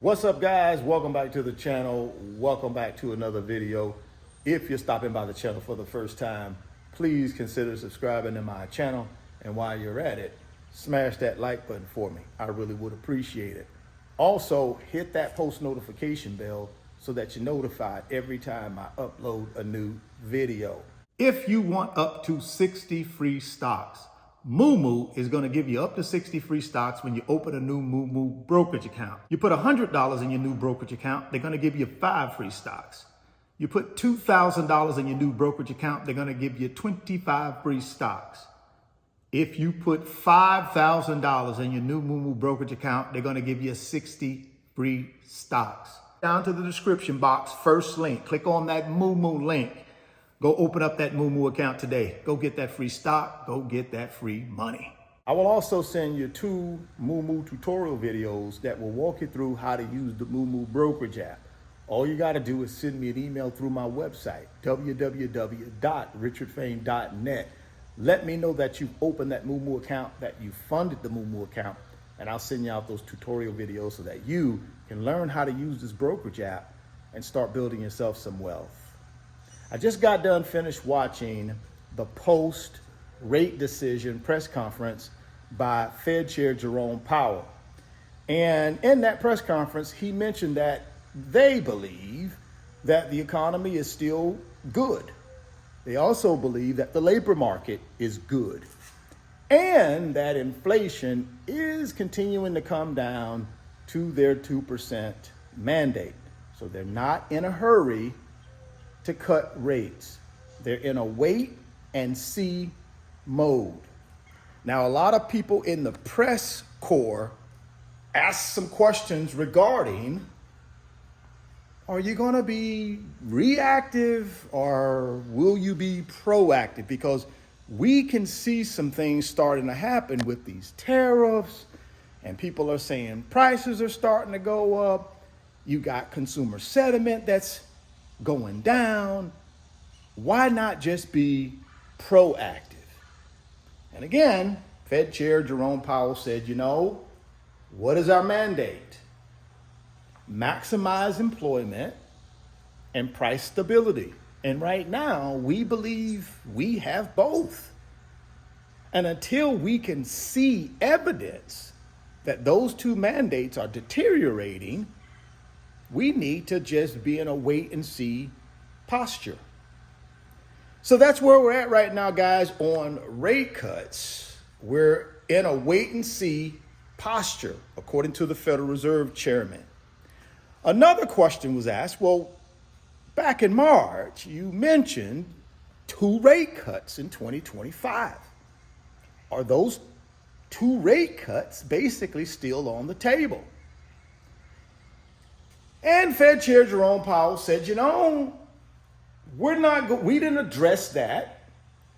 What's up, guys? Welcome back to the channel. Welcome back to another video. If you're stopping by the channel for the first time, please consider subscribing to my channel. And while you're at it, smash that like button for me. I really would appreciate it. Also, hit that post notification bell so that you're notified every time I upload a new video. If you want up to 60 free stocks, Moomoo is going to give you up to 60 free stocks when you open a new Moomoo brokerage account. You put $100 in your new brokerage account, they're going to give you 5 free stocks. You put $2,000 in your new brokerage account, they're going to give you 25 free stocks. If you put $5,000 in your new Moomoo brokerage account, they're going to give you 60 free stocks. Down to the description box, first link, click on that Moomoo link. Go open up that Moomoo account today. Go get that free stock. Go get that free money. I will also send you 2 Moomoo tutorial videos that will walk you through how to use the Moomoo brokerage app. All you got to do is send me an email through my website, www.richardfain.net. Let me know that you've opened that Moomoo account, that you funded the Moomoo account, and I'll send you out those tutorial videos so that you can learn how to use this brokerage app and start building yourself some wealth. I just got done finished watching the post-rate decision press conference by Fed Chair Jerome Powell. And in that press conference, he mentioned that they believe that the economy is still good. They also believe that the labor market is good and that inflation is continuing to come down to their 2% mandate. So they're not in a hurry to cut rates. They're in a wait and see mode. Now, a lot of people in the press corps ask some questions regarding, are you going to be reactive or will you be proactive? Because we can see some things starting to happen with these tariffs, and people are saying prices are starting to go up. You got consumer sentiment that's going down. Why not just be proactive? And again, Fed Chair Jerome Powell said, what is our mandate? Maximize employment and price stability. And right now, we believe we have both. And until we can see evidence that those 2 mandates are deteriorating, we need to just be in a wait and see posture. So that's where we're at right now, guys, on rate cuts. We're in a wait and see posture, according to the Federal Reserve Chairman. Another question was asked, well, back in March, you mentioned 2 rate cuts in 2025. Are those 2 rate cuts basically still on the table? And Fed Chair Jerome Powell said, we didn't address that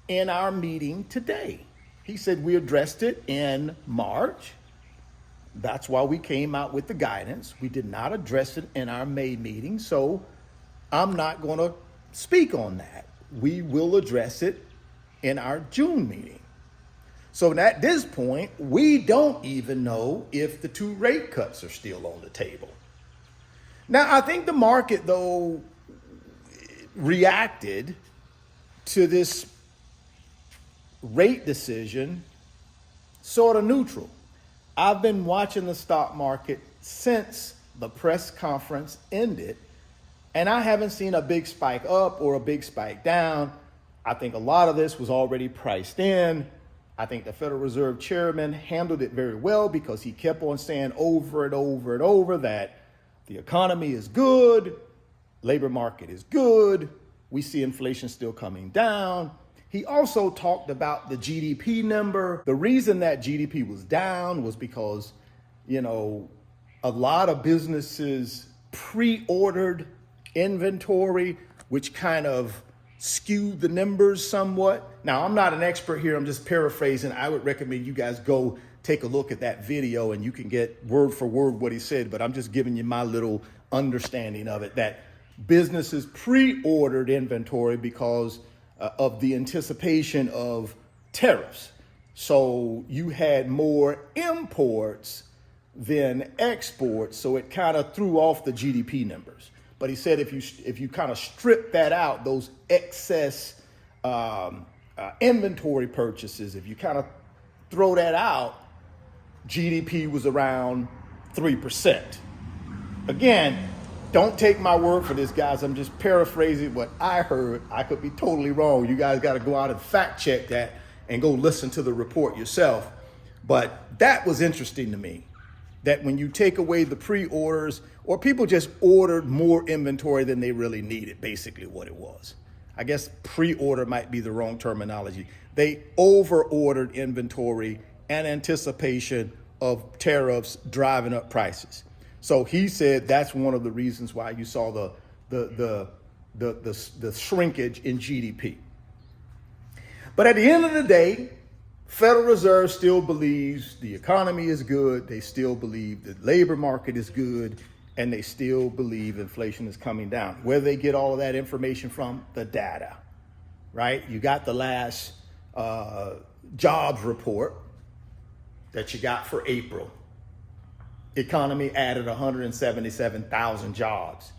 in our meeting today. He said we addressed it in March. That's why we came out with the guidance. We did not address it in our May meeting, so I'm not going to speak on that. We will address it in our June meeting. So at this point, we don't even know if the 2 rate cuts are still on the table. Now, I think the market, though, reacted to this rate decision sort of neutral. I've been watching the stock market since the press conference ended, and I haven't seen a big spike up or a big spike down. I think a lot of this was already priced in. I think the Federal Reserve Chairman handled it very well because he kept on saying over and over and over that the economy is good, labor market is good, we see inflation still coming down. He also talked about the GDP number. The reason that GDP was down was because, a lot of businesses pre-ordered inventory, which kind of skewed the numbers somewhat. Now, I'm not an expert here, I'm just paraphrasing. I would recommend you guys go take a look at that video and you can get word for word what he said, but I'm just giving you my little understanding of it, that businesses pre-ordered inventory because of the anticipation of tariffs. So you had more imports than exports, so it kind of threw off the GDP numbers. But he said if you kind of strip that out, those excess inventory purchases, if you kind of throw that out, GDP was around 3%. Again, don't take my word for this, guys. I'm just paraphrasing what I heard. I could be totally wrong. You guys got to go out and fact check that and go listen to the report yourself. But that was interesting to me, that when you take away the pre-orders, or people just ordered more inventory than they really needed, basically what it was. I guess pre-order might be the wrong terminology. They over-ordered inventory in anticipation of tariffs driving up prices. So he said that's one of the reasons why you saw the shrinkage in GDP. But at the end of the day, Federal Reserve still believes the economy is good. They still believe the labor market is good, and they still believe inflation is coming down. Where they get all of that information from? The data, right? You got the last jobs report that you got for April. Economy added 177,000 jobs,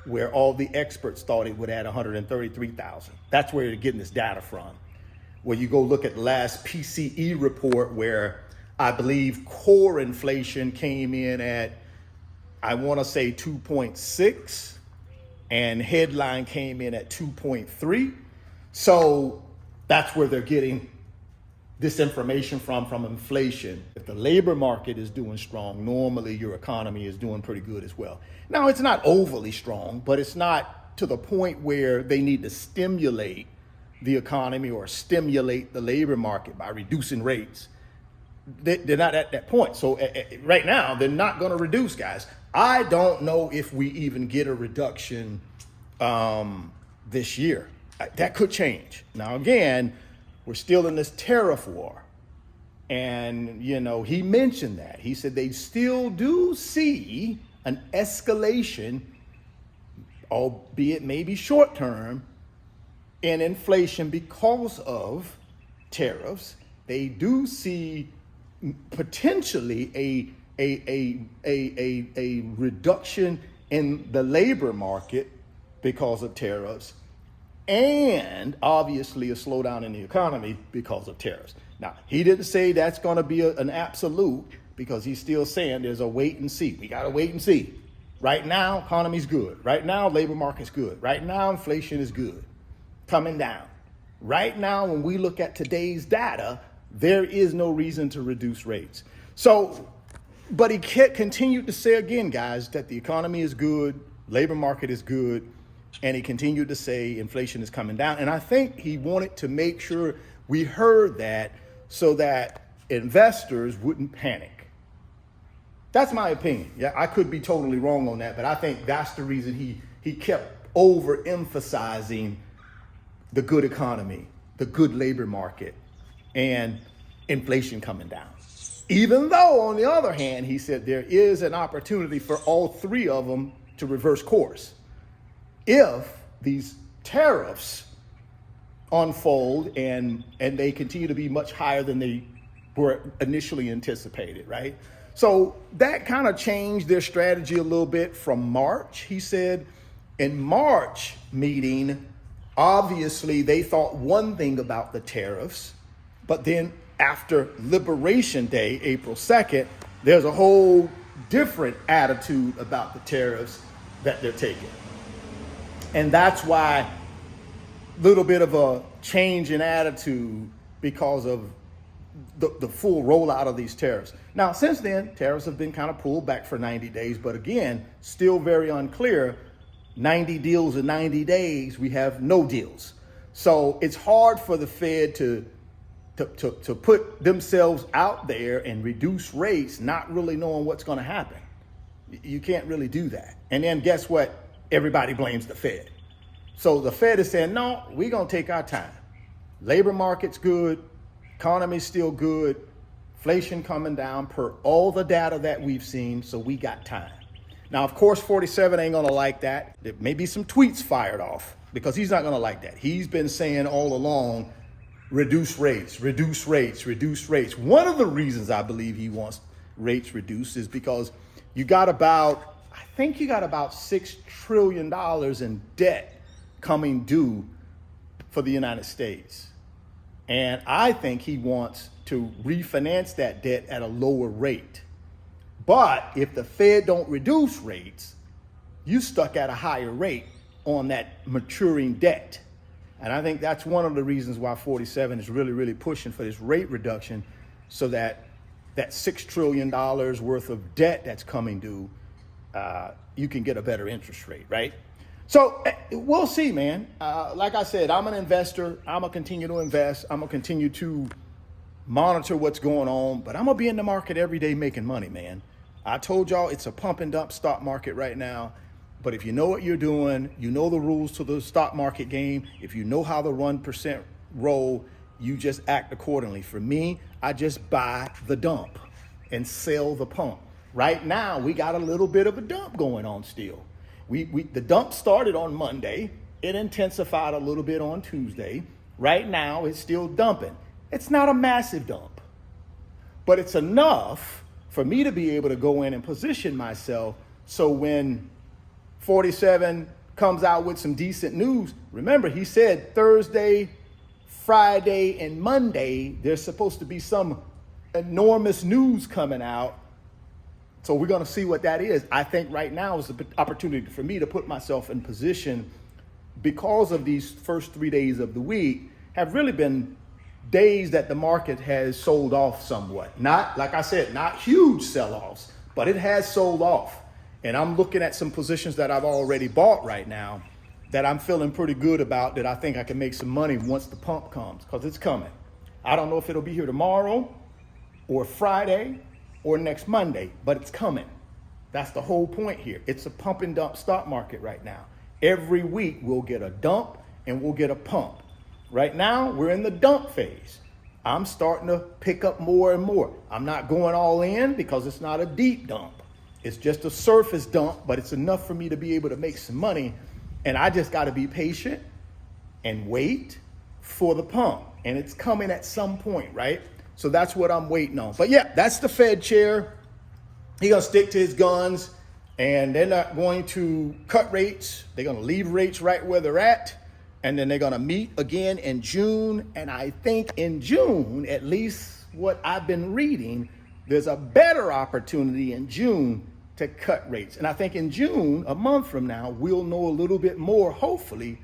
where all the experts thought it would add 133,000. That's where you're getting this data from. Where you go look at the last PCE report, where I believe core inflation came in at, I want to say 2.6, and headline came in at 2.3. So that's where they're getting this information from inflation. If the labor market is doing strong, normally your economy is doing pretty good as well. Now, it's not overly strong, but it's not to the point where they need to stimulate the economy or stimulate the labor market by reducing rates. They're not at that point. So right now, they're not going to reduce, guys. I don't know if we even get a reduction this year. That could change. Now, again, we're still in this tariff war. And, you know, he mentioned that. He said they still do see an escalation, albeit maybe short term, in inflation because of tariffs. They do see potentially a reduction in the labor market because of tariffs, and obviously a slowdown in the economy because of tariffs. Now, he didn't say that's going to be an absolute, because he's still saying there's a wait and see. We got to wait and see. Right now, economy's good. Right now, labor market's good. Right now, inflation is good, coming down. Right now, when we look at today's data, there is no reason to reduce rates. So, but he continued to say again, guys, that the economy is good, labor market is good, and he continued to say inflation is coming down. And I think he wanted to make sure we heard that so that investors wouldn't panic. That's my opinion. Yeah, I could be totally wrong on that, but I think that's the reason he kept overemphasizing the good economy, the good labor market, and inflation coming down. Even though, on the other hand, he said there is an opportunity for all three of them to reverse course if these tariffs unfold and they continue to be much higher than they were initially anticipated, right? So that kind of changed their strategy a little bit from March. He said in March meeting, obviously they thought one thing about the tariffs, but then after Liberation Day, April 2nd, there's a whole different attitude about the tariffs that they're taking. And that's why a little bit of a change in attitude because of the full rollout of these tariffs. Now, since then, tariffs have been kind of pulled back for 90 days, but again, still very unclear. 90 deals in 90 days, we have no deals. So it's hard for the Fed to put themselves out there and reduce rates, not really knowing what's going to happen. You can't really do that. And then guess what? Everybody blames the Fed. So the Fed is saying, no, we're going to take our time. Labor market's good. Economy's still good. Inflation coming down per all the data that we've seen. So we got time. Now, of course, 47 ain't going to like that. There may be some tweets fired off because he's not going to like that. He's been saying all along, reduce rates, reduce rates, reduce rates. One of the reasons I believe he wants rates reduced is because you got about, I think you got about $6 trillion in debt coming due for the United States. And I think he wants to refinance that debt at a lower rate. But if the Fed don't reduce rates, you stuck at a higher rate on that maturing debt. And I think that's one of the reasons why 47 is really pushing for this rate reduction, so that that $6 trillion worth of debt that's coming due, you can get a better interest rate, right? So we'll see, man. Like I said, I'm an investor. I'm going to continue to invest. I'm going to continue to monitor what's going on, but I'm going to be in the market every day making money, man. I told y'all it's a pump and dump stock market right now. But if you know what you're doing, you know the rules to the stock market game, if you know how the 1% roll, you just act accordingly. For me, I just buy the dump and sell the pump. Right now, we got a little bit of a dump going on still. The dump started on Monday. It intensified a little bit on Tuesday. Right now, it's still dumping. It's not a massive dump, but it's enough for me to be able to go in and position myself. So when 47 comes out with some decent news, remember he said Thursday, Friday, and Monday, there's supposed to be some enormous news coming out. So we're going to see what that is. I think right now is the opportunity for me to put myself in position, because of these first 3 days of the week have really been days that the market has sold off somewhat. Not, like I said, not huge sell-offs, but it has sold off. And I'm looking at some positions that I've already bought right now that I'm feeling pretty good about, that I think I can make some money once the pump comes, because it's coming. I don't know if it'll be here tomorrow or Friday or next Monday, but it's coming. That's the whole point here. It's a pump and dump stock market right now. Every week we'll get a dump and we'll get a pump. Right now we're in the dump phase. I'm starting to pick up more and more. I'm not going all in because it's not a deep dump. It's just a surface dump, but it's enough for me to be able to make some money. And I just got to be patient and wait for the pump. And it's coming at some point, right? So that's what I'm waiting on. But yeah, that's the Fed chair. He's going to stick to his guns, and they're not going to cut rates. They're going to leave rates right where they're at. And then they're going to meet again in June. And I think in June, at least what I've been reading, there's a better opportunity in June to cut rates. And I think in June, a month from now, we'll know a little bit more, hopefully,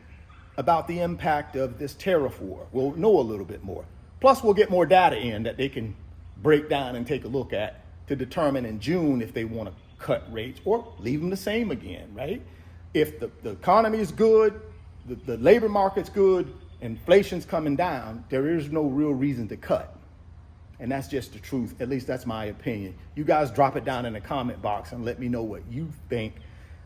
about the impact of this tariff war. We'll know a little bit more. Plus, we'll get more data in that they can break down and take a look at to determine in June if they want to cut rates or leave them the same again, right? If the economy is good, the labor market's good, inflation's coming down, there is no real reason to cut. And that's just the truth. At least that's my opinion. You guys drop it down in the comment box and let me know what you think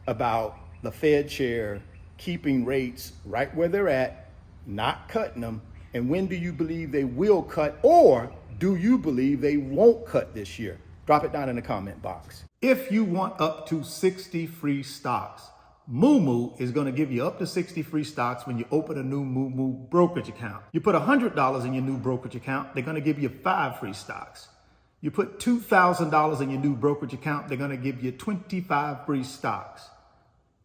about the Fed chair keeping rates right where they're at, not cutting them. And when do you believe they will cut, or do you believe they won't cut this year? Drop it down in the comment box. If you want up to 60 free stocks, Moomoo is going to give you up to 60 free stocks when you open a new Moomoo brokerage account. You put $100 in your new brokerage account, they're going to give you 5 free stocks. You put $2,000 in your new brokerage account, they're going to give you 25 free stocks.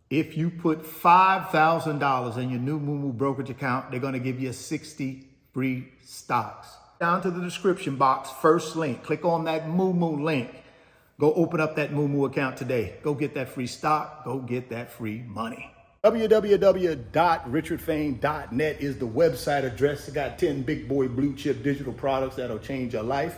If you put $5,000 in your new Moomoo brokerage account, they're going to give you 60 free stocks. Down to the description box, first link, click on that Moomoo link. Go open up that Moomoo account today. Go get that free stock. Go get that free money. www.richardfain.net is the website address. I got 10 big boy blue chip digital products that'll change your life.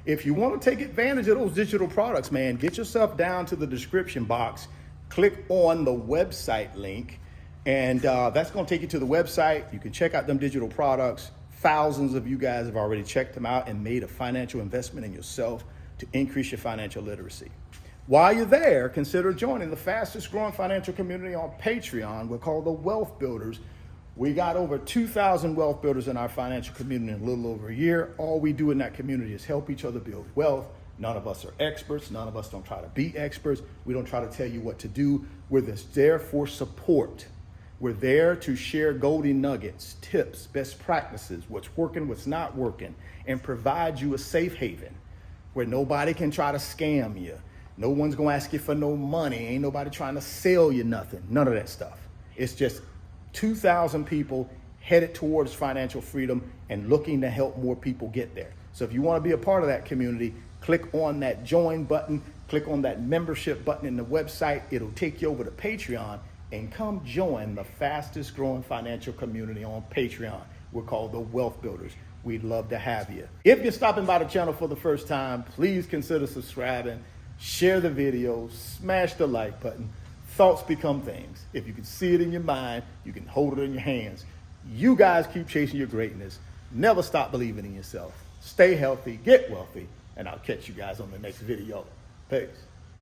If you want to take advantage of those digital products, man, get yourself down to the description box. Click on the website link, and that's going to take you to the website. You can check out them digital products. Thousands of you guys have already checked them out and made a financial investment in yourself to increase your financial literacy. While you're there, consider joining the fastest growing financial community on Patreon. We're called the Wealth Builders. We got over 2,000 wealth builders in our financial community in a little over a year. All we do in that community is help each other build wealth. None of us are experts. None of us don't try to be experts. We don't try to tell you what to do. We're just there for support. We're there to share golden nuggets, tips, best practices, what's working, what's not working, and provide you a safe haven where nobody can try to scam you. No one's gonna ask you for no money. Ain't nobody trying to sell you nothing. None of that stuff. It's just 2,000 people headed towards financial freedom and looking to help more people get there. So if you want to be a part of that community, click on that join button, click on that membership button in the website. It'll take you over to Patreon and come join the fastest growing financial community on Patreon. We're called the Wealth Builders. We'd love to have you. If you're stopping by the channel for the first time, please consider subscribing, share the video, smash the like button. Thoughts become things. If you can see it in your mind, you can hold it in your hands. You guys keep chasing your greatness. Never stop believing in yourself. Stay healthy, get wealthy, and I'll catch you guys on the next video. Peace.